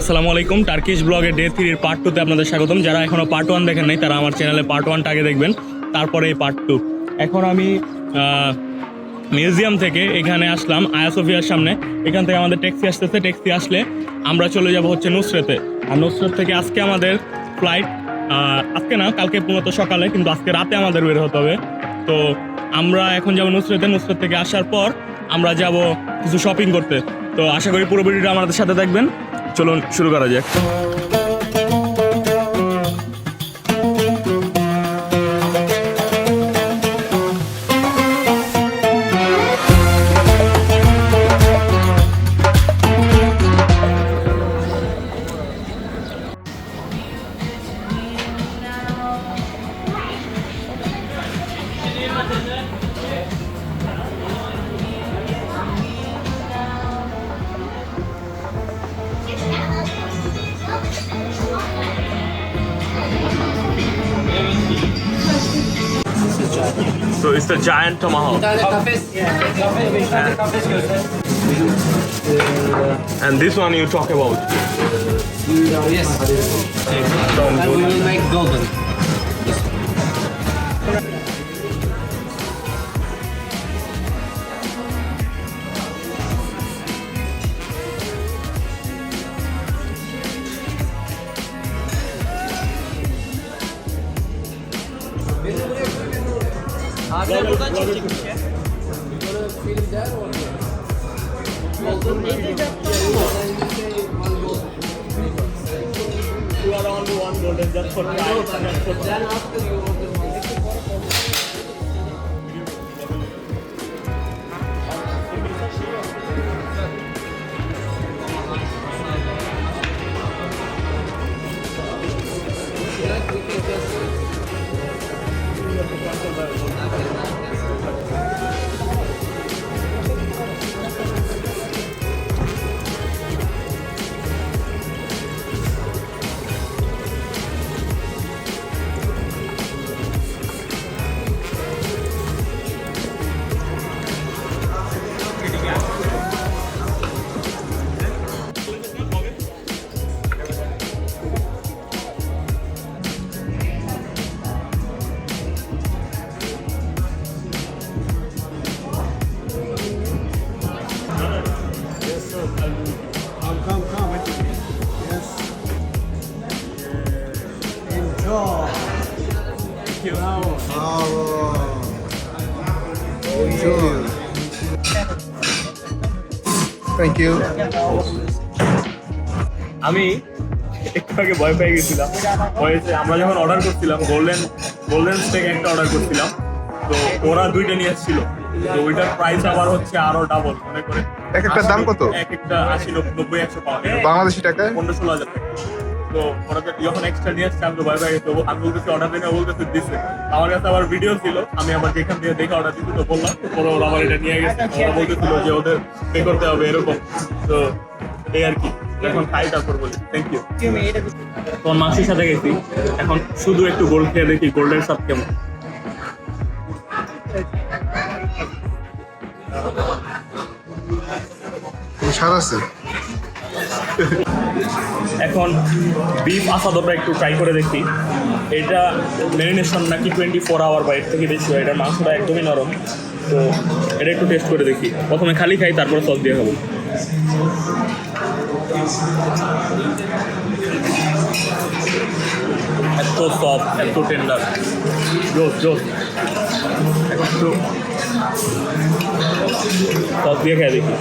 আসসালামু আলাইকুম। টার্কিশ ব্লগের ডে 3 পার্ট 2 তে আপনাদের স্বাগতম। যারা এখনো পার্ট 1 দেখেন নাই তারা আমার চ্যানেলে পার্ট 1টা আগে দেখবেন, তারপরে এই পার্ট 2। এখন আমি মিউজিয়াম থেকে এখানে আসলাম আয়া সোফিয়ার সামনে। এখান থেকে আমাদের ট্যাক্সি আসতেছে, ট্যাক্সি আসলে আমরা চলে যাব হচ্ছে নুসরেতে। আর নুসরেত থেকে আজকে আমাদের ফ্লাইট, আজকে না কালকে মূলত সকালে, কিন্তু আজকে রাতে আমাদের বের হতে হবে। তো আমরা এখন যাবো নুসরেতে। নুসরেত থেকে আসার পর আমরা যাব কিছু শপিং করতে। তো আশা করি পুরো ভিডিওটা আমাদের সাথে দেখবেন। চলুন শুরু করা যাক। So it's the giant tomahawk. And this one you talk about. Yes. And we will make golden. You are only one golden just for price. Come with me. Yes. Enjoy. Thank you. Enjoy. Thank you. আমি একটু আগে ভয় পেয়ে গেছিলাম। হয়েছে আমরা যখন order করছিলাম গোল্ডেন স্টেক একটা অর্ডার করছিলাম, তো ওরা দুইটা নিয়ে এসেছিল। তো ওইটার প্রাইস আবার হচ্ছে আরো ডাবল মনে করে। এক একটার দাম কত? এক একটা 80, 90, 100 পাউন্ড, বাংলাদেশি টাকায় 15-16 হাজার টাকা। তো ওরা যখন এক্সট্রা নিয়ে আসছে আমি তো ভয় পেয়ে গেছি। আমি বলতেছি অর্ডার দিনে, বলতেছে দিচ্ছে। আমার কাছে আবার ভিডিও ছিল, আমি আবার যেখান থেকে দেখে অর্ডার দিচ্ছি তো বললাম, পরে ওরা আবার এটা নিয়ে গেছে। ওরা বলতেছিল যে ওদের পে করতে হবে এরকম। তো এই আর কি, এখন খাই তারপর বলি থ্যাংক ইউ। তোমার মাসির সাথে গেছি, এখন শুধু একটু গোল্ড খেয়ে দেখি গোল্ডের স্বাদ কেমন। স্বাদ আছে। এখন বিফ আসাদোটা একটু ট্রাই করে দেখি। এটা ম্যারিনেশন নাকি 24 আওয়ার বা এর থেকে বেশি হয়। এটার মাংসটা একদমই নরম। তো এটা একটু টেস্ট করে দেখি। প্রথমে খালি খাই, তারপরে সস দিয়ে খাবো। এত সফট, এত টেন্ডার, জোস। এখন একটু সস দিয়ে খেয়ে দেখি।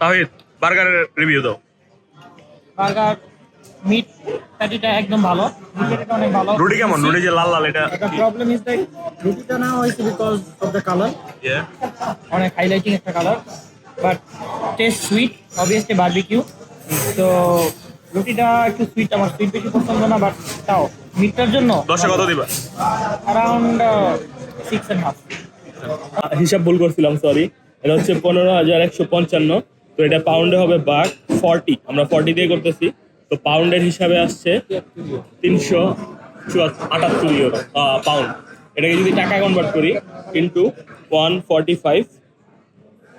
তাহিদ, বার্গারের রিভিউ দাও। বার্গার মিট প্যাটিটা একদম ভালো, রুটিটা অনেক ভালো। রুটি কেমন? রুটি যে লাল লাল, এটা The problem is that রুটিটা না হয়েছে বিকজ অফ দ্য কালার, অনেক হাইলাইটিং একটা colour, but taste sweet, obviously barbecue. তো রুটিটা একটু সুইট, আমার সুইট বেশি পছন্দ না, বাট তাও মিটটার জন্য 10-এ কত দিবা? অ্যারাউন্ড 6.5। হিসাব ভুল করছিলাম, সরি। এটা হচ্ছে 15,155। তো এটা পাউন্ডে হবে বাঘ 40, আমরা 40 দিয়ে করতেছি। তো পাউন্ডের হিসাবে আসছে 378 ইউরো পাউন্ড। এটাকে যদি টাকা কনভার্ট করি ইন্টু 145,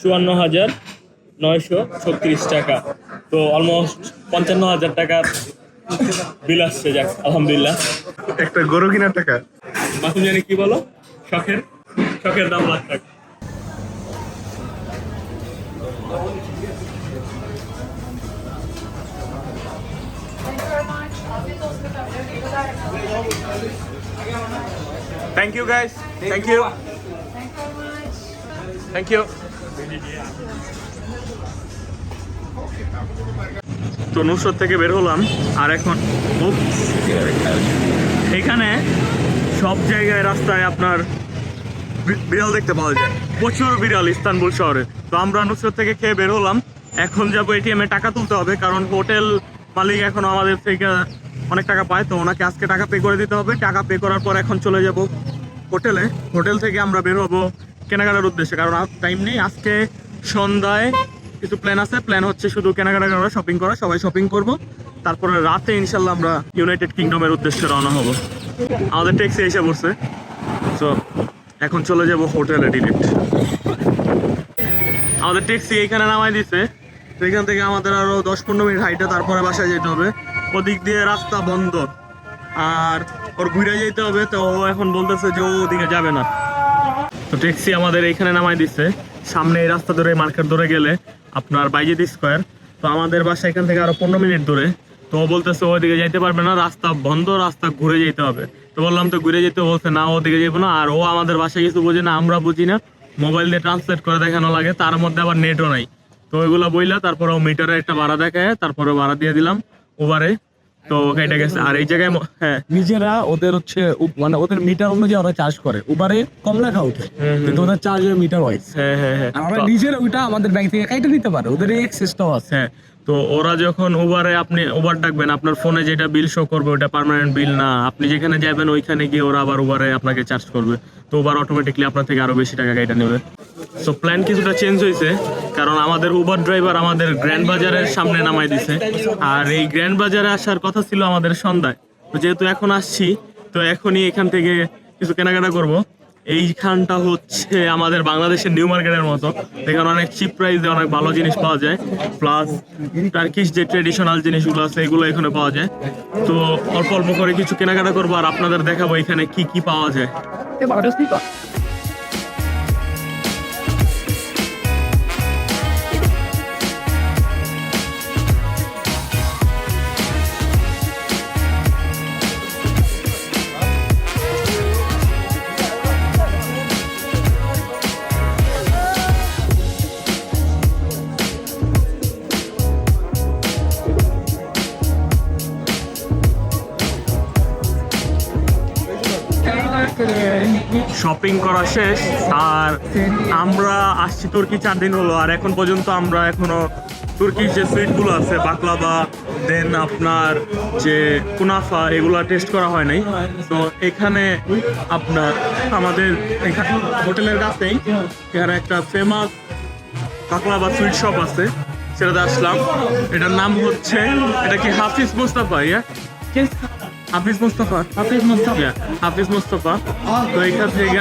54,936 টাকা। তো অলমোস্ট 55,000 টাকার বিল আসছে। যাক আলহামদুলিল্লাহ। একটা গরু কেনার টাকা। মাসুম জানি কি বলো, শখের দাম লাখ টাকা। Thank you guys, thank you, thank you. তো নুসরত থেকে বের হলাম আর এখন এখানে সব জায়গায় রাস্তায় আপনার বিড়াল দেখতে পাওয়া যায়, প্রচুর বিড়াল ইস্তানবুল শহরে। তো আমরা নুসরত থেকে খেয়ে বের হলাম, এখন যাবো এটিএমে টাকা তুলতে হবে, কারণ হোটেল মালিক এখন আমাদের থেকে অনেক টাকা পায়, তো ওনাকে আজকে টাকা পে করে দিতে হবে। টাকা পে করার পর এখন চলে যাব হোটেলে। হোটেল থেকে আমরা বের হবো কেনাকাটার উদ্দেশ্যে, কারণ আর টাইম নেই। আজকে সন্ধ্যায় কিছু প্ল্যান আছে, প্ল্যান হচ্ছে শুধু কেনাকাটা করা, শপিং করা, সবাই শপিং করব। তারপরে রাতে ইনশাল্লাহ আমরা ইউনাইটেড কিংডমের উদ্দেশ্যে রওনা হব। আমাদের ট্যাক্সি এসে পড়ছে, তো এখন চলে যাব হোটেলে ডিরেক্ট। আমাদের ট্যাক্সি এইখানে নামাই দিছে, তো এখান থেকে আমাদের আরো 10-15 মিনিট হাইটে তারপরে বাসায় যেতে হবে। ওদিক দিয়ে রাস্তা বন্ধ আর ওর ঘুরে যেতে হবে, তো ও এখন বলতেছে যে ও ওদিকে যাবে না। তো ট্যাক্সি আমাদের এইখানে নামাই দিচ্ছে, সামনে এই রাস্তা ধরে মার্কেট ধরে গেলে আপনার বাইজিদ স্কোয়ার। তো আমাদের বাসা এখান থেকে আরো 15 মিনিট দূরে। তো ও বলতেছে ওইদিকে যাইতে পারবে না, রাস্তা বন্ধ, রাস্তা ঘুরে যেতে হবে। তো বললাম তো ঘুরে যেতে, বলছে না ওদিকে যাবো না। আর ও আমাদের বাসায় কিছু বুঝি না, আমরা বুঝি না, মোবাইল দিয়ে ট্রান্সলেট করে দেখানো লাগে, তার মধ্যে আবার নেটও নাই। তো ওইগুলো বইলা তারপরে ও মিটারে একটা ভাড়া দেখায়, তারপরে ভাড়া দিয়ে দিলাম ওভারে। তো কেটে গেছে। আর এই জায়গায় হ্যাঁ নিজেরা ওদের হচ্ছে মানে ওদের মিটার অনুযায়ী ওরা চার্জ করে, উবারে কম লেখা ওঠে কিন্তু ওদের চার্জের মিটার ওয়াইজ। হ্যাঁ হ্যাঁ হ্যাঁ, আর আমরা নিজেরা ওইটা আমাদের ব্যাংক থেকে কাইটে নিতে পারে, ওদের এই সিস্টেম আছে। হ্যাঁ। তো ওরা যখন উবারে আপনি উবার ডাকবেন, আপনার ফোনে যেটা বিল শো করবে ওটা পার্মানেন্ট বিল না, আপনি যেখানে যাবেন ওইখানে গিয়ে ওরা আবার উবারে আপনাকে চার্জ করবে। তো উবার অটোমেটিকলি আপনার থেকে আরো বেশি টাকা কাইটা নেবে। সো প্ল্যান কিছুটা চেঞ্জ হয়েছে, কারণ আমাদের উবার ড্রাইভার আমাদের গ্র্যান্ড বাজারের সামনে নামাই দিছে। আর এই গ্র্যান্ড বাজারে আসার কথা ছিল আমাদের সন্ধ্যায়, তো যেহেতু এখন আসছি, তো এখনই এখান থেকে কিছু কেনাকাটা করব। এইখানটা হচ্ছে আমাদের বাংলাদেশের নিউ মার্কেটের মতো, এখানে অনেক চিপ প্রাইসে অনেক ভালো জিনিস পাওয়া যায়, প্লাস টার্কিশ যে ট্রেডিশনাল জিনিসগুলো আছে এগুলো এখানে পাওয়া যায়। তো অল্প অল্প করে কিছু কেনাকাটা করবো আর আপনাদের দেখাবো এখানে কি কি পাওয়া যায়। শপিং করা শেষ আর আমরা আসছি তুর্কি 4 দিন হলো, আর এখন পর্যন্ত আমরা এখনো তুর্কির যে সুইটগুলো আছে বাকলাভা, দেন আপনার যে কুনাফা, এগুলো টেস্ট করা হয় নাই। তো এখানে আপনার আমাদের এখানে হোটেলের কাছেই এখানে একটা ফেমাস বাকলাভা সুইট শপ আছে, সেটাতে আসলাম। এটার নাম হচ্ছে, এটা কি হাফিজ মুস্তাফা? হাফিজ মুস্তাফা। তো এখান থেকে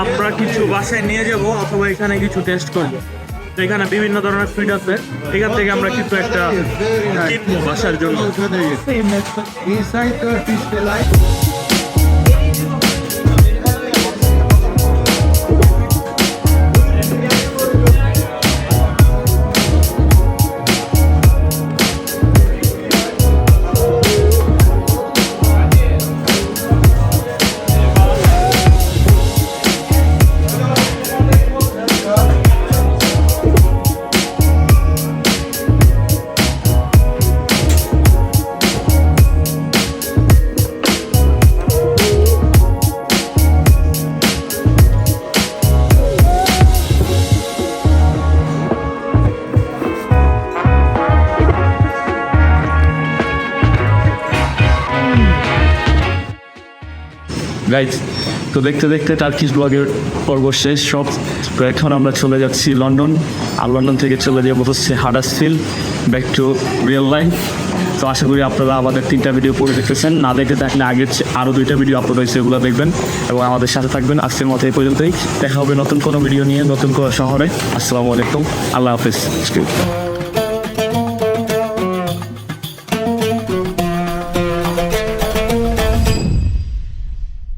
আমরা কিছু বাসায় নিয়ে যাব অথবা এখানে কিছু টেস্ট করবো। তো এখানে বিভিন্ন ধরনের সুইট আছে, এখান থেকে আমরা কিছু একটা কিনবো বাসার জন্য। গাইজ, তো দেখতে দেখতে টার্কিশ ব্লগের পর্ব শেষ সব। তো এখন আমরা চলে যাচ্ছি লন্ডন, আর লন্ডন থেকে চলে যাবো হচ্ছে Huddersfield, back to real life. তো আশা করি আপনারা আমাদের 3টা ভিডিও পরে দেখতেছেন, না দেখে থাকলে আগের আরও 2টা ভিডিও আপলোড হয়েছে, এগুলো দেখবেন এবং আমাদের সাথে থাকবেন। আজকের মতো এই পর্যন্তই, দেখা হবে নতুন কোনো ভিডিও নিয়ে নতুন কোনো শহরে। আসসালামু আলাইকুম, আল্লাহ হাফেজ।